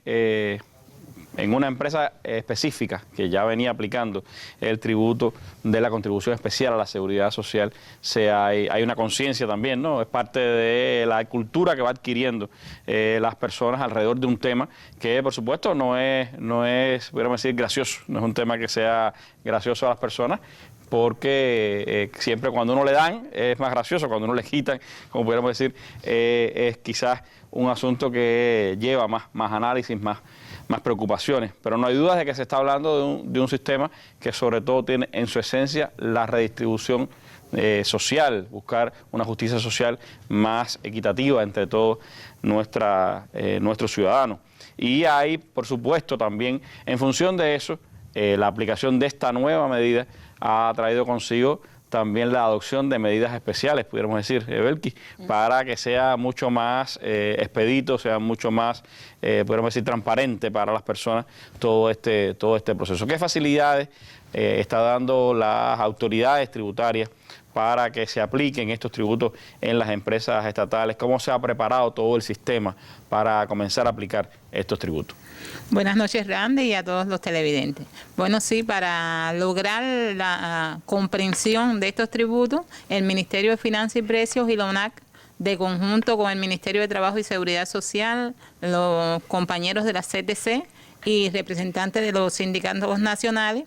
A: en una empresa específica que ya venía aplicando el tributo de la contribución especial a la seguridad social, hay una conciencia también, ¿no? Es parte de la cultura que va adquiriendo las personas alrededor de un tema que, por supuesto, no es, podríamos decir, gracioso, no es un tema que sea gracioso a las personas, porque siempre cuando uno le dan es más gracioso, cuando uno le quitan, como pudiéramos decir, es quizás un asunto que lleva más análisis, más preocupaciones, pero no hay dudas de que se está hablando de un sistema que sobre todo tiene en su esencia la redistribución social, buscar una justicia social más equitativa entre todos nuestros ciudadanos. Y hay, por supuesto, también en función de eso, la aplicación de esta nueva medida ha traído consigo también la adopción de medidas especiales, pudiéramos decir, Belkis, para que sea mucho más expedito, sea mucho más, pudiéramos decir, transparente para las personas todo este proceso. ¿Qué facilidades está dando las autoridades tributarias para que se apliquen estos tributos en las empresas estatales? ¿Cómo se ha preparado todo el sistema para comenzar a aplicar estos tributos?
I: Buenas noches, Randy, y a todos los televidentes. Bueno, sí, para lograr la comprensión de estos tributos, el Ministerio de Finanzas y Precios y la UNAC, de conjunto con el Ministerio de Trabajo y Seguridad Social, los compañeros de la CTC y representantes de los sindicatos nacionales,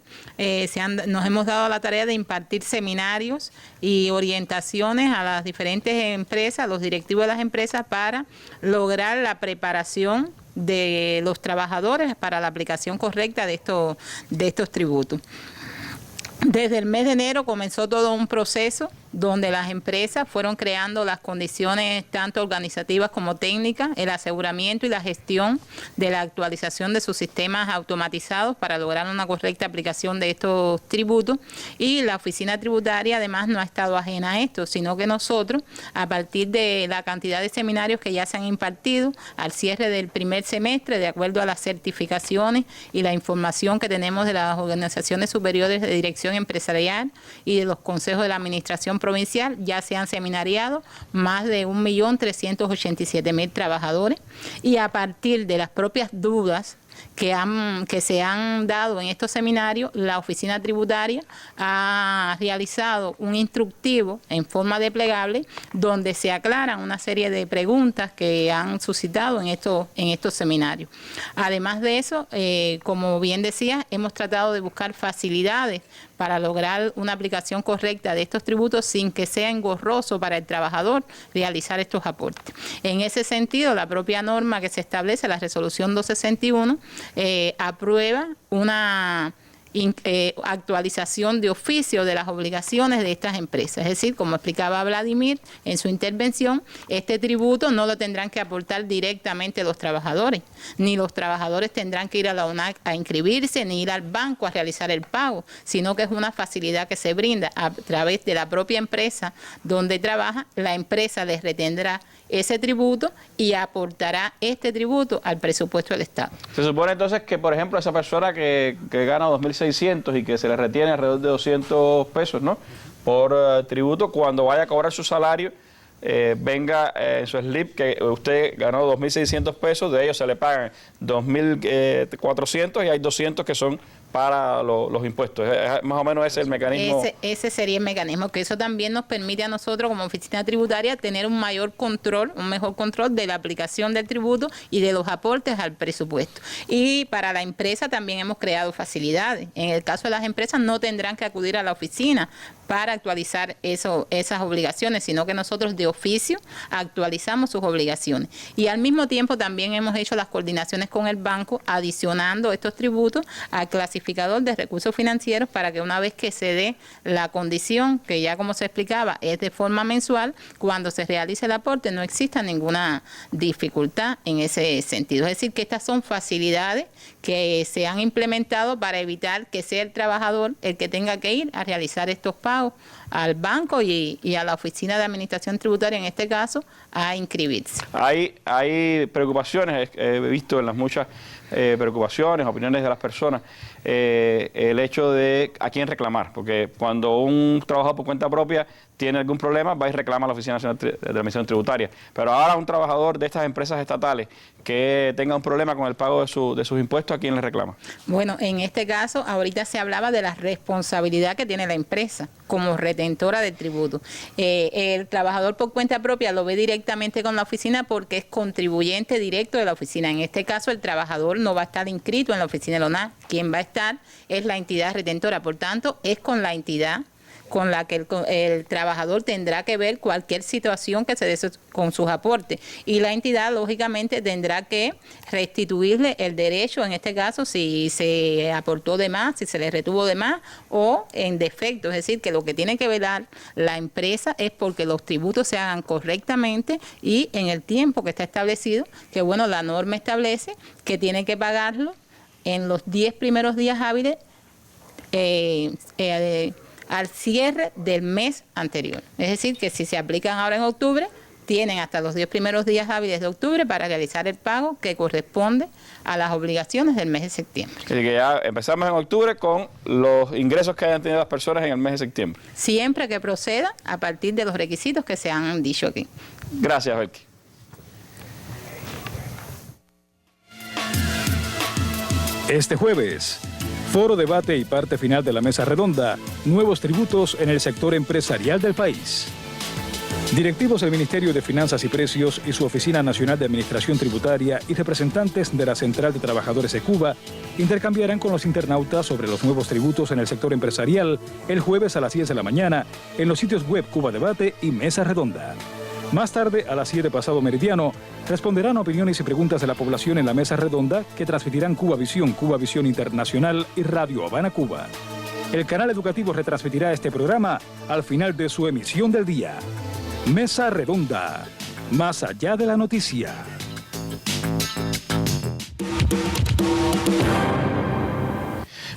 I: nos hemos dado la tarea de impartir seminarios y orientaciones a las diferentes empresas, a los directivos de las empresas, para lograr la preparación de los trabajadores para la aplicación correcta de estos tributos. Desde el mes de enero comenzó todo un proceso donde las empresas fueron creando las condiciones tanto organizativas como técnicas, el aseguramiento y la gestión de la actualización de sus sistemas automatizados para lograr una correcta aplicación de estos tributos. Y la oficina tributaria además no ha estado ajena a esto, sino que nosotros, a partir de la cantidad de seminarios que ya se han impartido al cierre del primer semestre, de acuerdo a las certificaciones y la información que tenemos de las organizaciones superiores de dirección empresarial y de los consejos de la administración provincial, ya se han seminariado más de 1.387.000 trabajadores, y a partir de las propias dudas que se han dado en estos seminarios, la oficina tributaria ha realizado un instructivo en forma de plegable donde se aclaran una serie de preguntas que han suscitado en estos seminarios. Además de eso, como bien decía, hemos tratado de buscar facilidades para lograr una aplicación correcta de estos tributos sin que sea engorroso para el trabajador realizar estos aportes. En ese sentido, la propia norma que se establece, la resolución 261, aprueba una actualización de oficio de las obligaciones de estas empresas. Es decir, como explicaba Vladimir en su intervención, este tributo no lo tendrán que aportar directamente los trabajadores, ni los trabajadores tendrán que ir a la UNAC a inscribirse, ni ir al banco a realizar el pago, sino que es una facilidad que se brinda a través de la propia empresa donde trabaja. La empresa les retendrá ese tributo y aportará este tributo al presupuesto del Estado.
A: Se supone entonces que, por ejemplo, esa persona que gana 2.600 y que se le retiene alrededor de 200 pesos, ¿no?, por tributo, cuando vaya a cobrar su salario, venga en su slip que usted ganó 2.600 pesos, de ellos se le pagan 2.400 y hay 200 que son para los impuestos. Más o menos ese es el mecanismo.
I: Ese sería el mecanismo, que eso también nos permite a nosotros como oficina tributaria tener un mayor control, un mejor control de la aplicación del tributo y de los aportes al presupuesto. Y para la empresa también hemos creado facilidades. En el caso de las empresas no tendrán que acudir a la oficina para actualizar esas obligaciones, sino que nosotros de oficio actualizamos sus obligaciones. Y al mismo tiempo también hemos hecho las coordinaciones con el banco, adicionando estos tributos a clasificaciones planificador de recursos financieros para que una vez que se dé la condición, que ya como se explicaba es de forma mensual, cuando se realice el aporte no exista ninguna dificultad en ese sentido. Es decir, que estas son facilidades que se han implementado para evitar que sea el trabajador el que tenga que ir a realizar estos pagos al banco y a la oficina de administración tributaria, en este caso, a inscribirse.
A: Hay preocupaciones, he visto en las muchas preocupaciones, opiniones de las personas, el hecho de a quién reclamar, porque cuando un trabajador por cuenta propia tiene algún problema, va y reclama a la Oficina Nacional de Administración Tributaria. Pero ahora un trabajador de estas empresas estatales que tenga un problema con el pago de sus impuestos, ¿a quién le reclama?
I: Bueno, en este caso, ahorita se hablaba de la responsabilidad que tiene la empresa como retentora del tributo. El trabajador por cuenta propia lo ve directamente con la oficina porque es contribuyente directo de la oficina. En este caso, el trabajador no va a estar inscrito en la oficina de la ONAC. Quien va a estar es la entidad retentora. Por tanto, es con la entidad con la que el trabajador tendrá que ver cualquier situación que se dé con sus aportes. Y la entidad, lógicamente, tendrá que restituirle el derecho, en este caso, si se aportó de más, si se le retuvo de más o en defecto. Es decir, que lo que tiene que velar la empresa es porque los tributos se hagan correctamente y en el tiempo que está establecido, que bueno, la norma establece que tiene que pagarlo en los 10 primeros días hábiles al cierre del mes anterior. Es decir, que si se aplican ahora en octubre, tienen hasta los 10 primeros días hábiles de octubre para realizar el pago que corresponde a las obligaciones del mes de septiembre.
A: Es que ya empezamos en octubre con los ingresos que hayan tenido las personas en el mes de septiembre.
I: Siempre que proceda a partir de los requisitos que se han dicho aquí.
A: Gracias, Belki.
C: Este jueves, foro, debate y parte final de la mesa redonda, nuevos tributos en el sector empresarial del país. Directivos del Ministerio de Finanzas y Precios y su Oficina Nacional de Administración Tributaria y representantes de la Central de Trabajadores de Cuba intercambiarán con los internautas sobre los nuevos tributos en el sector empresarial el jueves a las 10 de la mañana en los sitios web Cuba Debate y Mesa Redonda. Más tarde, a las 7 pasado meridiano, responderán a opiniones y preguntas de la población en la Mesa Redonda que transmitirán Cuba Visión Internacional y Radio Habana, Cuba. El canal educativo retransmitirá este programa al final de su emisión del día. Mesa Redonda, más allá de la noticia.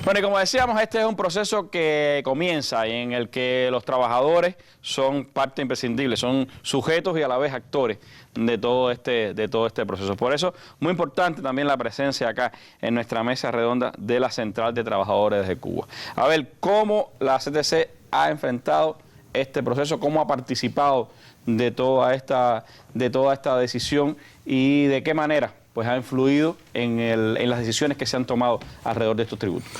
A: Bueno, y como decíamos, este es un proceso que comienza y en el que los trabajadores son parte imprescindible, son sujetos y a la vez actores de todo este proceso. Por eso, muy importante también la presencia acá en nuestra mesa redonda de la Central de Trabajadores de Cuba. A ver cómo la CTC ha enfrentado este proceso, cómo ha participado de toda esta decisión y de qué manera pues ha influido en las decisiones que se han tomado alrededor de estos tributos.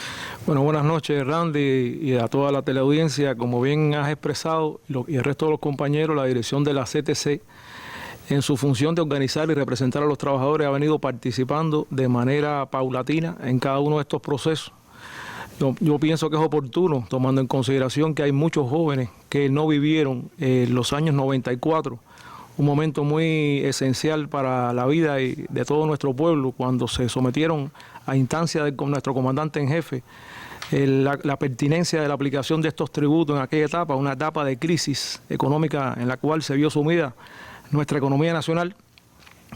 J: Bueno, buenas noches, Randy, y a toda la teleaudiencia. Como bien has expresado, y el resto de los compañeros, la dirección de la CTC, en su función de organizar y representar a los trabajadores, ha venido participando de manera paulatina en cada uno de estos procesos. Yo pienso que es oportuno, tomando en consideración que hay muchos jóvenes que no vivieron los años 94, un momento muy esencial para la vida de todo nuestro pueblo, cuando se sometieron a instancia de nuestro comandante en jefe, la pertinencia de la aplicación de estos tributos en aquella etapa, una etapa de crisis económica en la cual se vio sumida nuestra economía nacional.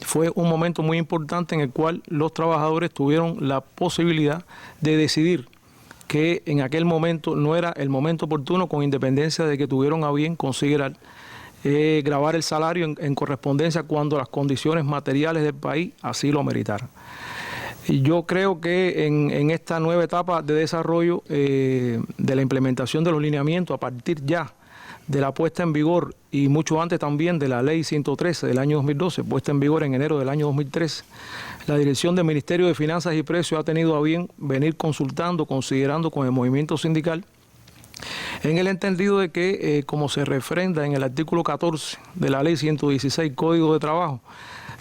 J: Fue un momento muy importante en el cual los trabajadores tuvieron la posibilidad de decidir que en aquel momento no era el momento oportuno, con independencia de que tuvieron a bien considerar gravar el salario en correspondencia cuando las condiciones materiales del país así lo meritaran. Y yo creo que en esta nueva etapa de desarrollo de la implementación de los lineamientos a partir ya de la puesta en vigor y mucho antes también de la Ley 113 del año 2012, puesta en vigor en enero del año 2013, la dirección del Ministerio de Finanzas y Precios ha tenido a bien venir consultando, considerando con el movimiento sindical, en el entendido de que, como se refrenda en el artículo 14 de la Ley 116, Código de Trabajo,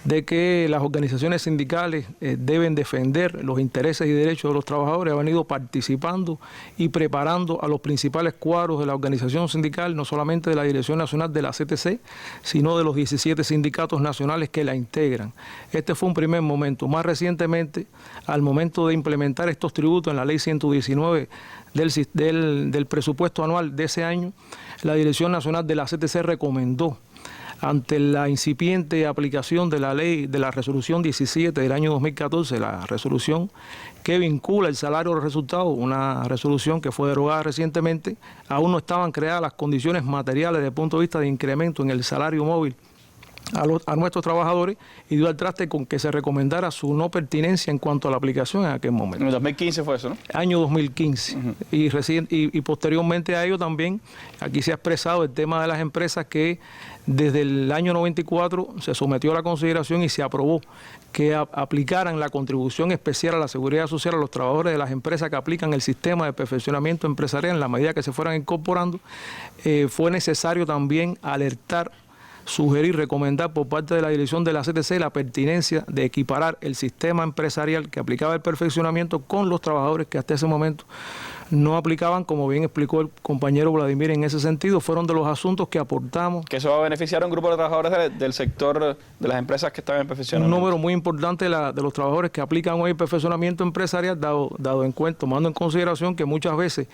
J: de que las organizaciones sindicales deben defender los intereses y derechos de los trabajadores, ha venido participando y preparando a los principales cuadros de la organización sindical, no solamente de la Dirección Nacional de la CTC, sino de los 17 sindicatos nacionales que la integran. Este fue un primer momento. Más recientemente, al momento de implementar estos tributos en la Ley 119 del presupuesto anual de ese año, la Dirección Nacional de la CTC recomendó, ante la incipiente aplicación de la ley, de la resolución 17 del año 2014, la resolución que vincula el salario al resultado, una resolución que fue derogada recientemente, aún no estaban creadas las condiciones materiales desde el punto de vista de incremento en el salario móvil a nuestros trabajadores, y dio al traste con que se recomendara su no pertinencia en cuanto a la aplicación en aquel momento.
A: En el 2015 fue eso, ¿no?
J: Año 2015. Y posteriormente a ello también, aquí se ha expresado el tema de las empresas que desde el año 94 se sometió a la consideración y se aprobó que aplicaran la contribución especial a la seguridad social a los trabajadores de las empresas que aplican el sistema de perfeccionamiento empresarial en la medida que se fueran incorporando. Fue necesario también alertar, sugerir, recomendar por parte de la dirección de la CTC la pertinencia de equiparar el sistema empresarial que aplicaba el perfeccionamiento con los trabajadores que hasta ese momento no aplicaban, como bien explicó el compañero Vladimir en ese sentido. Fueron de los asuntos que aportamos.
A: Que eso va a beneficiar a un grupo de trabajadores del sector de las empresas que están en perfeccionamiento.
J: Un número muy importante de los trabajadores que aplican hoy el perfeccionamiento empresarial, dado en cuenta, tomando en consideración que muchas veces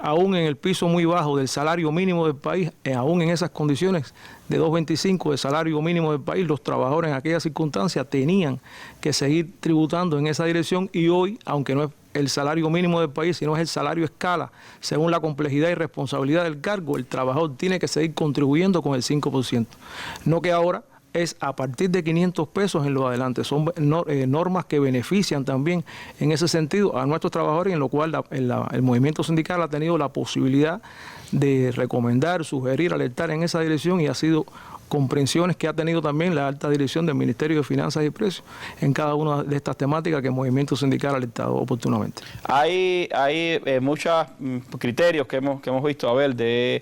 J: aún en el piso muy bajo del salario mínimo del país, aún en esas condiciones de 2.25 de salario mínimo del país, los trabajadores en aquellas circunstancias tenían que seguir tributando en esa dirección, y hoy, aunque no es el salario mínimo del país, sino es el salario escala, según la complejidad y responsabilidad del cargo, el trabajador tiene que seguir contribuyendo con el 5%. No que ahora es a partir de 500 pesos en lo adelante. Son normas que benefician también en ese sentido a nuestros trabajadores, en lo cual el movimiento sindical ha tenido la posibilidad de recomendar, sugerir, alertar en esa dirección, y ha sido comprensiones que ha tenido también la alta dirección del Ministerio de Finanzas y Precios en cada una de estas temáticas que el movimiento sindical ha alertado oportunamente.
A: Hay muchos criterios que hemos visto, a ver, de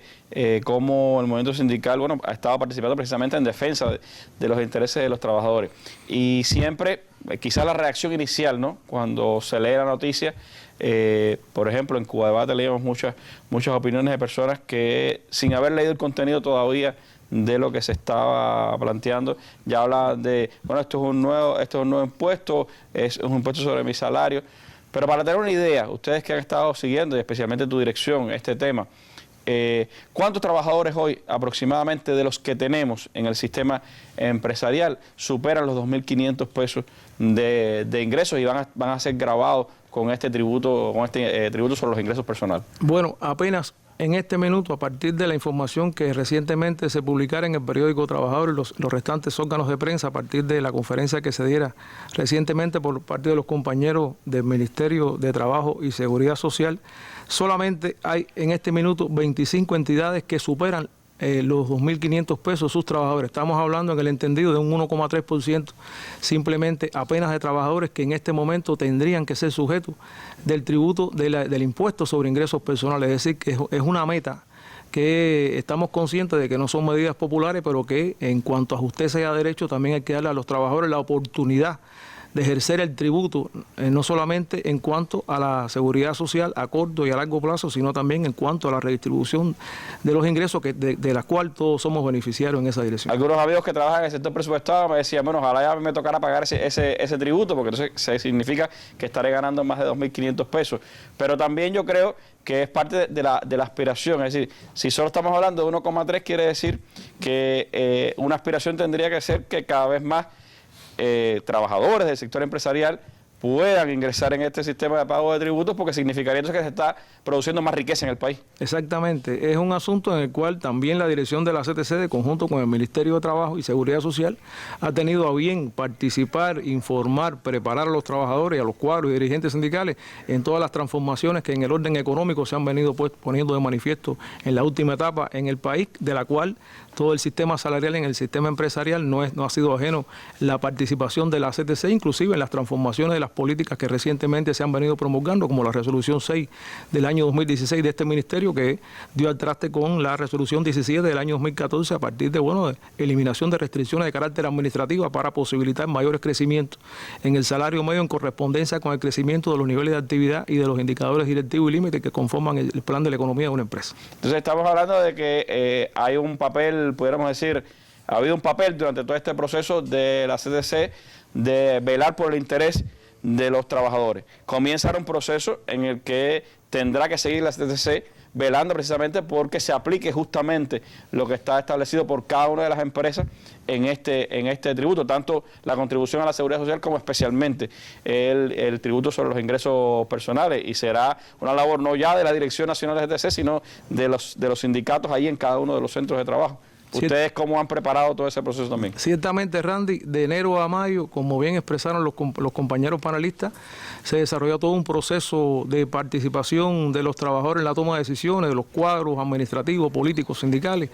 A: cómo el movimiento sindical, bueno, ha estado participando precisamente en defensa de los intereses de los trabajadores. Y siempre, quizás la reacción inicial, ¿no?, cuando se lee la noticia, por ejemplo, en Cuba Debate leíamos muchas opiniones de personas que, sin haber leído el contenido todavía de lo que se estaba planteando, ya hablaban de, bueno, esto es un nuevo impuesto, es un impuesto sobre mi salario. Pero para tener una idea, ustedes que han estado siguiendo, y especialmente tu dirección, este tema, ¿cuántos trabajadores hoy aproximadamente de los que tenemos en el sistema empresarial superan los 2.500 pesos de ingresos y van a ser grabados con este tributo sobre los ingresos personales?
J: Bueno, apenas en este minuto, a partir de la información que recientemente se publicara en el periódico Trabajador y los restantes órganos de prensa, a partir de la conferencia que se diera recientemente por parte de los compañeros del Ministerio de Trabajo y Seguridad Social, solamente hay en este minuto 25 entidades que superan los 2.500 pesos sus trabajadores. Estamos hablando en el entendido de un 1,3% simplemente apenas de trabajadores que en este momento tendrían que ser sujetos del tributo del impuesto sobre ingresos personales. Es decir, que es una meta que estamos conscientes de que no son medidas populares, pero que en cuanto a justicia y a derecho también hay que darle a los trabajadores la oportunidad de ejercer el tributo, no solamente en cuanto a la seguridad social a corto y a largo plazo, sino también en cuanto a la redistribución de los ingresos de la cual todos somos beneficiarios en esa dirección.
A: Algunos amigos que trabajan en el sector presupuestado me decían, bueno, ojalá ya me tocara pagar ese tributo, porque entonces significa que estaré ganando más de 2.500 pesos. Pero también yo creo que es parte de la aspiración, es decir, si solo estamos hablando de 1,3, quiere decir que una aspiración tendría que ser que cada vez más trabajadores del sector empresarial puedan ingresar en este sistema de pago de tributos, porque significaría entonces que se está produciendo más riqueza en el país.
J: Exactamente, es un asunto en el cual también la dirección de la CTC, de conjunto con el Ministerio de Trabajo y Seguridad Social, ha tenido a bien participar, informar, preparar a los trabajadores y a los cuadros y dirigentes sindicales en todas las transformaciones que en el orden económico se han venido poniendo de manifiesto en la última etapa en el país, de la cual todo el sistema salarial en el sistema empresarial no ha sido ajeno la participación de la CTC, inclusive en las transformaciones de las las políticas que recientemente se han venido promulgando, como la resolución 6 del año 2016 de este ministerio, que dio al traste con la resolución 17 del año 2014 a partir de, de eliminación de restricciones de carácter administrativo para posibilitar mayores crecimientos en el salario medio en correspondencia con el crecimiento de los niveles de actividad y de los indicadores directivos y límites que conforman el plan de la economía de una empresa.
A: Entonces estamos hablando de que hay un papel, pudiéramos decir, ha habido un papel durante todo este proceso de la CTC de velar por el interés de los trabajadores. Comienza un proceso en el que tendrá que seguir la CTC velando precisamente porque se aplique justamente lo que está establecido por cada una de las empresas en este tributo, tanto la contribución a la seguridad social como especialmente el tributo sobre los ingresos personales, y será una labor no ya de la Dirección Nacional de CTC, sino de los sindicatos ahí en cada uno de los centros de trabajo. ¿Ustedes cómo han preparado todo ese proceso también?
J: Ciertamente, Randy, de enero a mayo, como bien expresaron los compañeros panelistas, se desarrolló todo un proceso de participación de los trabajadores en la toma de decisiones, de los cuadros administrativos, políticos, sindicales,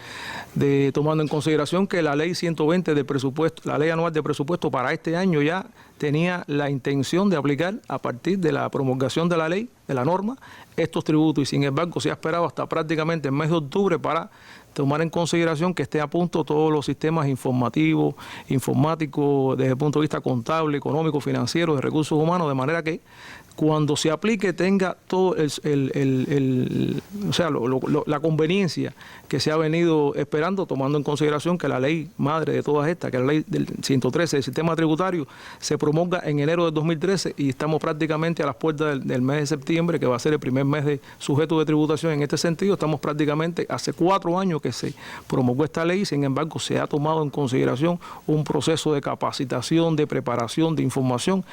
J: tomando en consideración que la ley 120 del presupuesto, la ley anual de presupuesto para este año ya tenía la intención de aplicar a partir de la promulgación de la ley, de la norma, estos tributos, y sin embargo se ha esperado hasta prácticamente el mes de octubre para tomar en consideración que esté a punto todos los sistemas informativos, informáticos, desde el punto de vista contable, económico, financiero, de recursos humanos, de manera que cuando se aplique tenga todo la conveniencia que se ha venido esperando, tomando en consideración que la ley madre de todas estas, que la ley del 113 del sistema tributario, se promulga en enero de 2013 y estamos prácticamente a las puertas del mes de septiembre, que va a ser el primer mes de sujeto de tributación. En este sentido, estamos prácticamente hace 4 años que se promulgó esta ley, sin embargo se ha tomado en consideración un proceso de capacitación, de preparación, de información,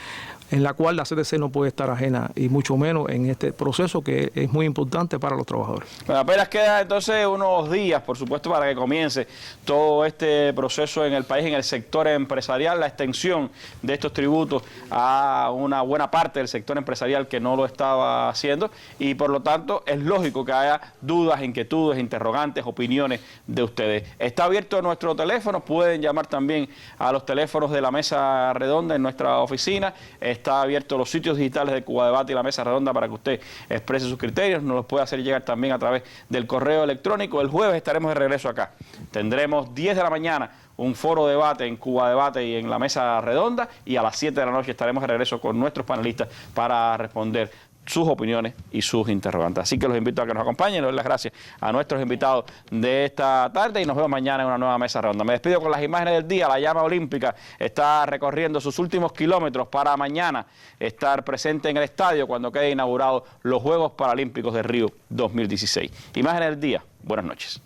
J: en la cual la CTC no puede estar ajena, y mucho menos en este proceso que es muy importante para los trabajadores.
A: Bueno, apenas queda entonces unos días, por supuesto, para que comience todo este proceso en el país, en el sector empresarial, la extensión de estos tributos a una buena parte del sector empresarial que no lo estaba haciendo, y por lo tanto es lógico que haya dudas, inquietudes, interrogantes, opiniones de ustedes. Está abierto nuestro teléfono, pueden llamar también a los teléfonos de la mesa redonda en nuestra oficina. Está abierto los sitios digitales de Cuba Debate y la Mesa Redonda para que usted exprese sus criterios. Nos los puede hacer llegar también a través del correo electrónico. El jueves estaremos de regreso acá. Tendremos 10 de la mañana un foro debate en Cuba Debate y en la Mesa Redonda, y a las 7 de la noche estaremos de regreso con nuestros panelistas para responder sus opiniones y sus interrogantes. Así que los invito a que nos acompañen. Les doy las gracias a nuestros invitados de esta tarde y nos vemos mañana en una nueva Mesa Redonda. Me despido con las imágenes del día. La llama olímpica está recorriendo sus últimos kilómetros para mañana estar presente en el estadio cuando quede inaugurado los Juegos Paralímpicos de Río 2016. Imágenes del día. Buenas noches.